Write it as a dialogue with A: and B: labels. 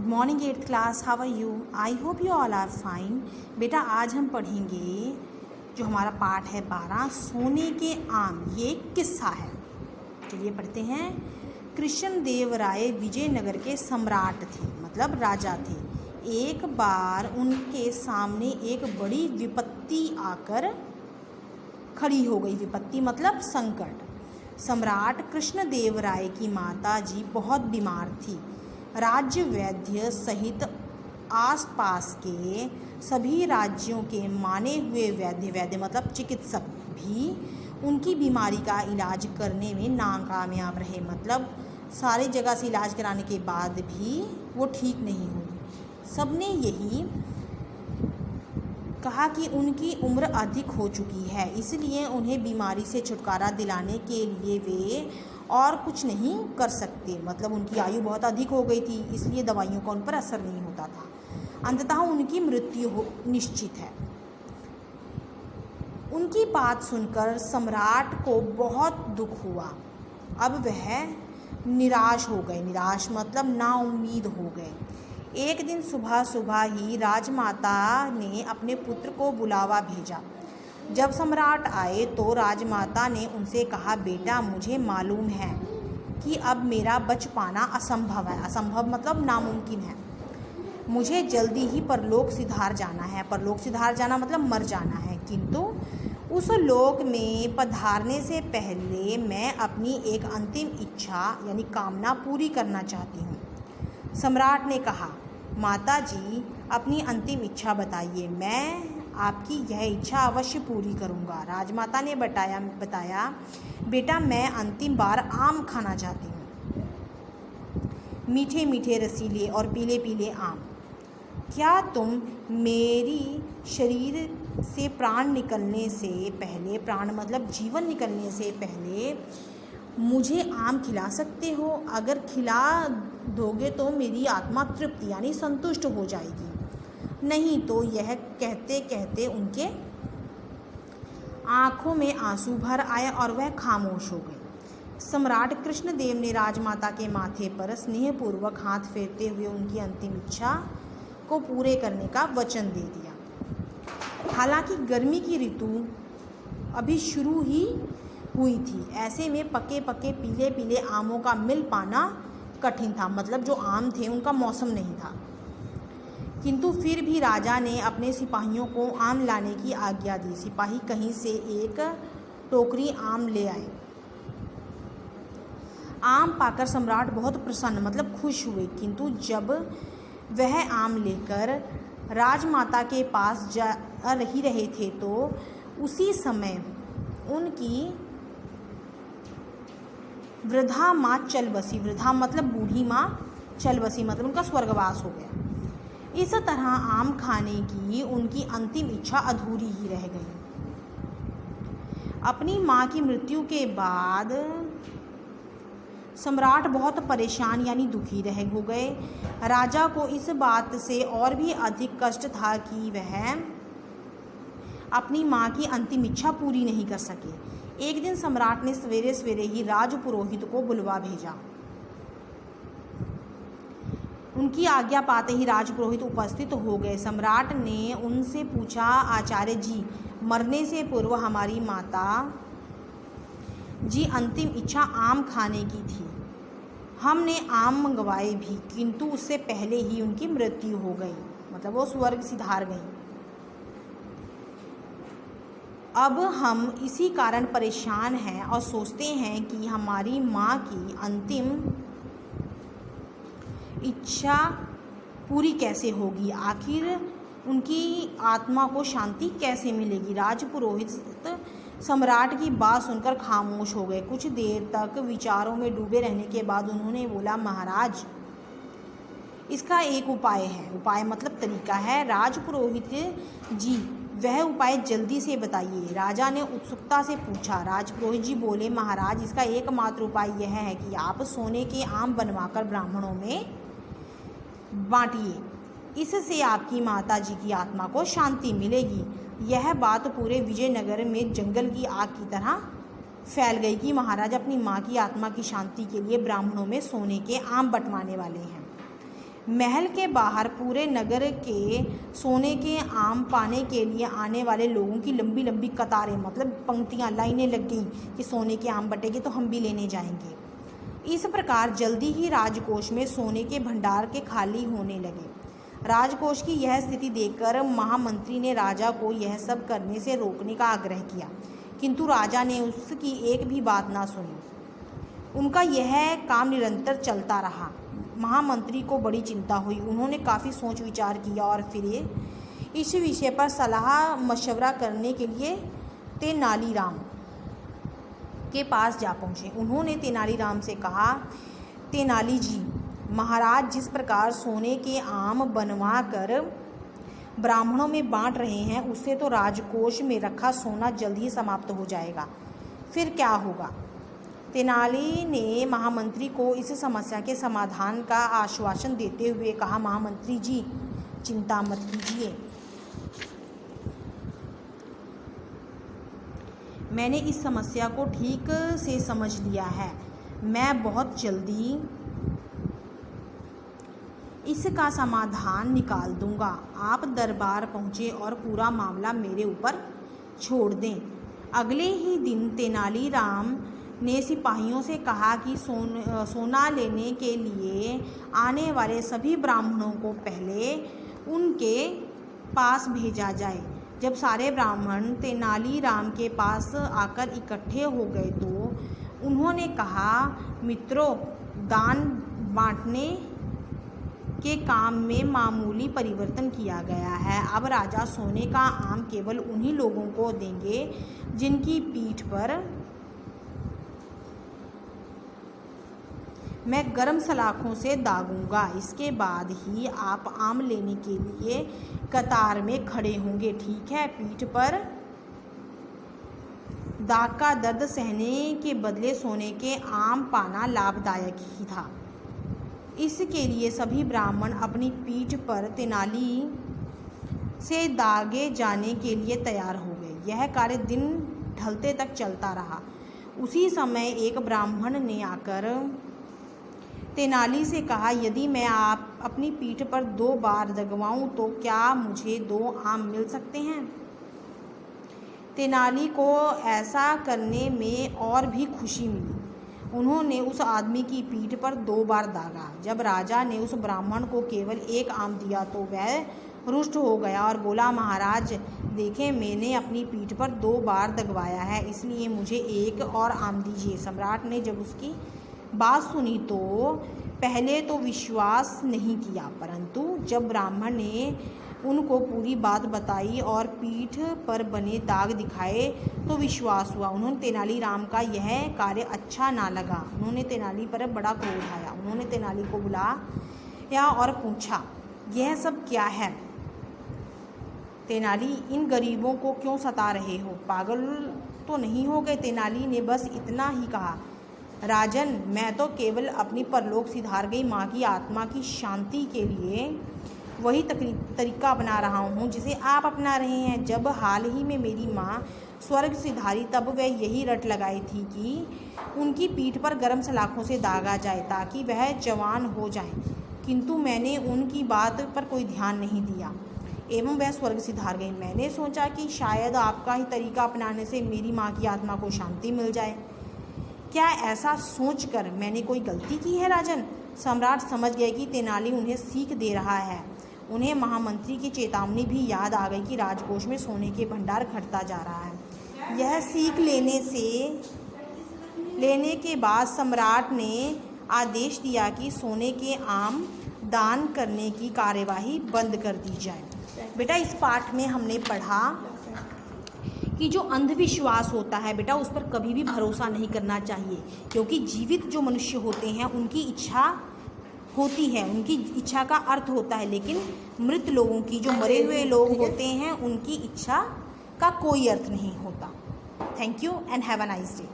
A: Good morning eighth class, how are you? I hope you all are fine. बेटा आज हम पढ़ेंगे जो हमारा पाठ है 12 सोने के आम। ये एक किस्सा है। चलिए पढ़ते हैं। कृष्णदेवराय विजयनगर के सम्राट थे, मतलब राजा थे। एक बार उनके सामने एक बड़ी विपत्ति आकर खड़ी हो गई। विपत्ति मतलब संकट। सम्राट कृष्णदेवराय की माता जी बहुत बीमार थी। राज्य वैद्य सहित आसपास के सभी राज्यों के माने हुए वैद्य मतलब चिकित्सक भी उनकी बीमारी का इलाज करने में नाकामयाब रहे। मतलब सारी जगह से इलाज कराने के बाद भी वो ठीक नहीं हुई। सबने यही कहा कि उनकी उम्र अधिक हो चुकी है, इसलिए उन्हें बीमारी से छुटकारा दिलाने के लिए वे और कुछ नहीं कर सकते। मतलब उनकी आयु बहुत अधिक हो गई थी, इसलिए दवाइयों का उन पर असर नहीं होता था। अंततः उनकी मृत्यु निश्चित है। उनकी बात सुनकर सम्राट को बहुत दुख हुआ। अब वह निराश हो गए। निराश मतलब नाउम्मीद हो गए। एक दिन सुबह सुबह ही राजमाता ने अपने पुत्र को बुलावा भेजा। जब सम्राट आए तो राजमाता ने उनसे कहा, बेटा मुझे मालूम है कि अब मेरा बच पाना असंभव है। असंभव मतलब नामुमकिन है। मुझे जल्दी ही परलोक सिधार जाना है। परलोक सिधार जाना मतलब मर जाना है, किंतु उस लोक में पधारने से पहले मैं अपनी एक अंतिम इच्छा यानी कामना पूरी करना चाहती हूँ। सम्राट ने कहा, माता जी अपनी अंतिम इच्छा बताइए, मैं आपकी यह इच्छा अवश्य पूरी करूँगा। राजमाता ने बताया, बेटा मैं अंतिम बार आम खाना चाहती हूँ। मीठे मीठे रसीले और पीले पीले आम। क्या तुम मेरी शरीर से प्राण निकलने से पहले, प्राण मतलब जीवन निकलने से पहले मुझे आम खिला सकते हो? अगर खिला दोगे तो मेरी आत्मा तृप्त यानी संतुष्ट हो जाएगी, नहीं तो यह कहते कहते उनके आँखों में आंसू भर आए और वह खामोश हो गए। सम्राट कृष्णदेव ने राजमाता के माथे पर स्नेहपूर्वक हाथ फेरते हुए उनकी अंतिम इच्छा को पूरे करने का वचन दे दिया। हालांकि गर्मी की ऋतु अभी शुरू ही हुई थी, ऐसे में पके पके पीले पीले आमों का मिल पाना कठिन था। मतलब जो आम थे उनका मौसम नहीं था। किंतु फिर भी राजा ने अपने सिपाहियों को आम लाने की आज्ञा दी। सिपाही कहीं से एक टोकरी आम ले आए। आम पाकर सम्राट बहुत प्रसन्न मतलब खुश हुए, किंतु जब वह आम लेकर राजमाता के पास जा रहे थे तो उसी समय उनकी वृद्धा माँ चल बसी। वृद्धा मतलब बूढ़ी माँ, चल बसी मतलब उनका स्वर्गवास हो गया। इस तरह आम खाने की उनकी अंतिम इच्छा अधूरी ही रह गई। अपनी माँ की मृत्यु के बाद सम्राट बहुत परेशान यानी दुखी हो गए। राजा को इस बात से और भी अधिक कष्ट था कि वह अपनी माँ की अंतिम इच्छा पूरी नहीं कर सके। एक दिन सम्राट ने सवेरे सवेरे ही राजपुरोहित को बुलवा भेजा। उनकी आज्ञा पाते ही राजपुरोहित उपस्थित हो गए। सम्राट ने उनसे पूछा, आचार्य जी, मरने से पूर्व हमारी माता जी अंतिम इच्छा आम खाने की थी। हमने आम मंगवाए भी, किंतु उससे पहले ही उनकी मृत्यु हो गई। मतलब वो स्वर्ग सिधार गई। अब हम इसी कारण परेशान हैं और सोचते हैं कि हमारी माँ की अंतिम इच्छा पूरी कैसे होगी, आखिर उनकी आत्मा को शांति कैसे मिलेगी। राजपुरोहित सम्राट की बात सुनकर खामोश हो गए। कुछ देर तक विचारों में डूबे रहने के बाद उन्होंने बोला, महाराज इसका एक उपाय है। उपाय मतलब तरीका है। राजपुरोहित जी वह उपाय जल्दी से बताइए। राजा ने उत्सुकता से पूछा। राजपुरोहित जी बोले, महाराज इसका एकमात्र उपाय यह है कि आप सोने के आम बनवाकर ब्राह्मणों में बांटिए। इससे आपकी माता जी की आत्मा को शांति मिलेगी। यह बात पूरे विजयनगर में जंगल की आग की तरह फैल गई कि महाराज अपनी माँ की आत्मा की शांति के लिए ब्राह्मणों में सोने के आम बंटवाने वाले हैं। महल के बाहर पूरे नगर के सोने के आम पाने के लिए आने वाले लोगों की लंबी लंबी कतारें, मतलब पंक्तियां, लाइनें लग गईं कि सोने के आम बटेंगे तो हम भी लेने जाएंगे। इस प्रकार जल्दी ही राजकोष में सोने के भंडार के खाली होने लगे। राजकोष की यह स्थिति देखकर महामंत्री ने राजा को यह सब करने से रोकने का आग्रह किया, किंतु राजा ने उसकी एक भी बात ना सुनी। उनका यह काम निरंतर चलता रहा। महामंत्री को बड़ी चिंता हुई। उन्होंने काफ़ी सोच विचार किया और फिर इस विषय पर सलाह मशवरा करने के लिए तेनालीराम के पास जा पहुँचे। उन्होंने तेनालीराम से कहा, तेनाली जी, महाराज जिस प्रकार सोने के आम बनवा कर ब्राह्मणों में बांट रहे हैं, उससे तो राजकोष में रखा सोना जल्द ही समाप्त हो जाएगा। फिर क्या होगा? तेनाली ने महामंत्री को इस समस्या के समाधान का आश्वासन देते हुए कहा, महामंत्री जी, चिंता मत कीजिए, मैंने इस समस्या को ठीक से समझ लिया है। मैं बहुत जल्दी इसका समाधान निकाल दूंगा। आप दरबार पहुँचे और पूरा मामला मेरे ऊपर छोड़ दें। अगले ही दिन तेनालीराम ने सिपाहियों से कहा कि सोना लेने के लिए आने वाले सभी ब्राह्मणों को पहले उनके पास भेजा जाए। जब सारे ब्राह्मण तेनालीराम के पास आकर इकट्ठे हो गए तो उन्होंने कहा, मित्रों, दान बांटने के काम में मामूली परिवर्तन किया गया है। अब राजा सोने का आम केवल उन्हीं लोगों को देंगे जिनकी पीठ पर मैं गर्म सलाखों से दागूंगा। इसके बाद ही आप आम लेने के लिए कतार में खड़े होंगे, ठीक है? पीठ पर दाग का दर्द सहने के बदले सोने के आम पाना लाभदायक ही था। इसके लिए सभी ब्राह्मण अपनी पीठ पर तेनाली से दागे जाने के लिए तैयार हो गए। यह कार्य दिन ढलते तक चलता रहा। उसी समय एक ब्राह्मण ने आकर तेनाली से कहा, यदि मैं अपनी पीठ पर 2 बार दगवाऊं तो क्या मुझे 2 आम मिल सकते हैं? तेनाली को ऐसा करने में और भी खुशी मिली। उन्होंने उस आदमी की पीठ पर 2 बार दागा। जब राजा ने उस ब्राह्मण को केवल 1 आम दिया तो वह रुष्ट हो गया और बोला, महाराज देखें, मैंने अपनी पीठ पर 2 बार दगवाया है, इसलिए मुझे 1 और आम दीजिए। सम्राट ने जब उसकी बात सुनी तो पहले तो विश्वास नहीं किया, परंतु जब ब्राह्मण ने उनको पूरी बात बताई और पीठ पर बने दाग दिखाए तो विश्वास हुआ। उन्होंने तेनालीराम का यह कार्य अच्छा ना लगा। उन्होंने तेनाली पर बड़ा क्रोध आया। उन्होंने तेनाली को बुलाया और पूछा, यह सब क्या है? तेनाली, इन गरीबों को क्यों सता रहे हो? पागल तो नहीं हो गए? तेनाली ने बस इतना ही कहा, राजन, मैं तो केवल अपनी परलोक सिधार गई माँ की आत्मा की शांति के लिए वही तरीका अपना रहा हूँ जिसे आप अपना रहे हैं। जब हाल ही में मेरी माँ स्वर्ग सिधारी तब वह यही रट लगाई थी कि उनकी पीठ पर गर्म सलाखों से दागा जाए ताकि वह जवान हो जाए, किंतु मैंने उनकी बात पर कोई ध्यान नहीं दिया एवं वह स्वर्ग सिधार गई। मैंने सोचा कि शायद आपका ही तरीका अपनाने से मेरी माँ की आत्मा को शांति मिल जाए। क्या ऐसा सोचकर मैंने कोई गलती की है राजन? सम्राट समझ गए कि तेनाली उन्हें सीख दे रहा है। उन्हें महामंत्री की चेतावनी भी याद आ गई कि राजकोष में सोने के भंडार घटता जा रहा है। यह सीख लेने के बाद सम्राट ने आदेश दिया कि सोने के आम दान करने की कार्यवाही बंद कर दी जाए। बेटा, इस पाठ में हमने पढ़ा कि जो अंधविश्वास होता है बेटा, उस पर कभी भी भरोसा नहीं करना चाहिए, क्योंकि जीवित जो मनुष्य होते हैं उनकी इच्छा होती है, उनकी इच्छा का अर्थ होता है, लेकिन मृत लोगों की, जो मरे हुए लोग होते हैं, उनकी इच्छा का कोई अर्थ नहीं होता। Thank you and have a nice day.